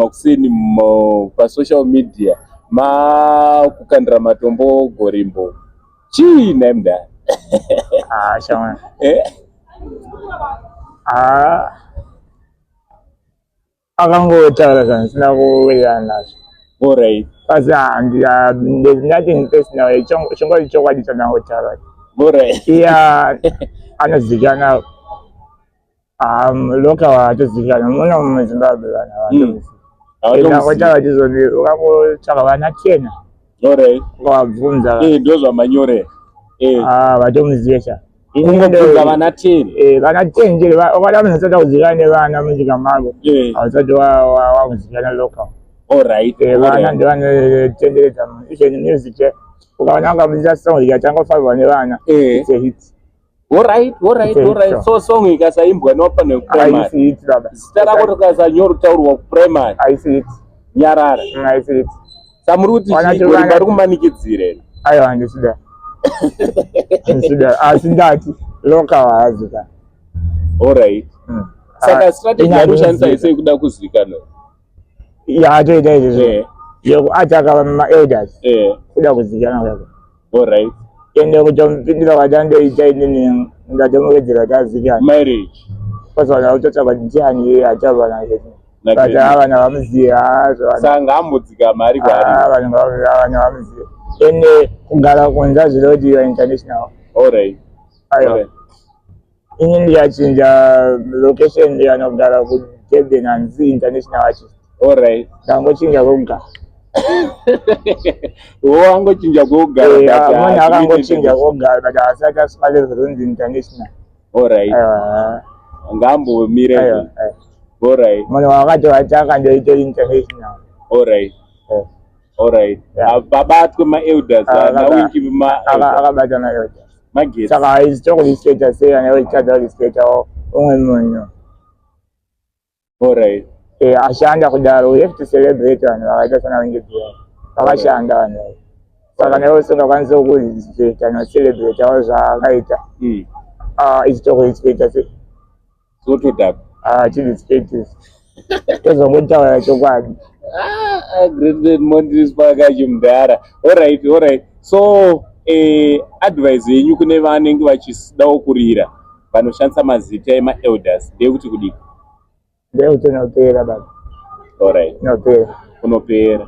makuseni pa social media kukandira matombo gorimbo china mda shama akangotaura zvanhu zvisina kuwirirana nazvo. Alright. Kasi there's nothing personal. Chingori chokwadi chandangotaura. Alright. Iya anozivikanwa loka watozivikanwa muna muzimbabwe vanhu ndangotaura tizoni ukangotsvaka vana 10. Alright. Ukavabvunza ndozvamanyore vatomuziva sha kungobvunza vana 10. Vana 10 njeri ukada munhu usati kuzivikana nevana munyika mako hausati wakuzivikana local. Alright. Vana ndivanotenderedza munhu even music ukaona ukamuisa song ikatangofambwa nevana it's a hit. Alright. So song ikasaimbwa nopa nekuprimary zita rako rikasanyorotaurwa kuprimary aisi hit nyarara aisi hit samuri kuti gorimbo ari kumanikidzira ere? Aiwa handisida asi ndati loka waazika. Alright. Saka strategy yakushandisa isei kuda kuzivikanwa toita izvozvo yekuataka ma-elders kuda kuzivikanwa kwako. Alright. Ende kutomupindira kwatandoita inini ngatomukedzera tazivikana marriage kwazowana kutotsvaka ndiani achabva naye but avana vamuziva sanga ambodzika mari kwaari avana vamuziva ende kugara kunza zvino kuti iva international. Alright. Aiwa ini ndiyachinja location ndiyanogara kuDurban hanzi international artist. Alright. Ndangochinja kugara wangochinja kugara munhu akangochinja kugara but asati asvika level runzi international. Alright. ngambomire. Alright. Munhu wakati wataka ndoite international. Alright. Alright. Babatwe ma-elders nawinchi akabata ma-elders mageti saka haizitokurespecta sei anaochada kurespecta umwe munhu. Alright. Ashanda kudaro we have to celebrate vanhu vakaita sana vengedzera vakashanda vanhu saka nawe usingakwanisi kuzvita nocelebratawo zvaakaita ichitokurespecta sei sotodhaka chirespectis tozongotaura chokwadi. Great Mondris pakachi mudhara. Alright. So advice yenyu kune vanenge vachisidawo kurira vanoshandisa mazita ema-elders ndeyekuti kudii? Ndeyekuti unopera baba. Alright. Unopera.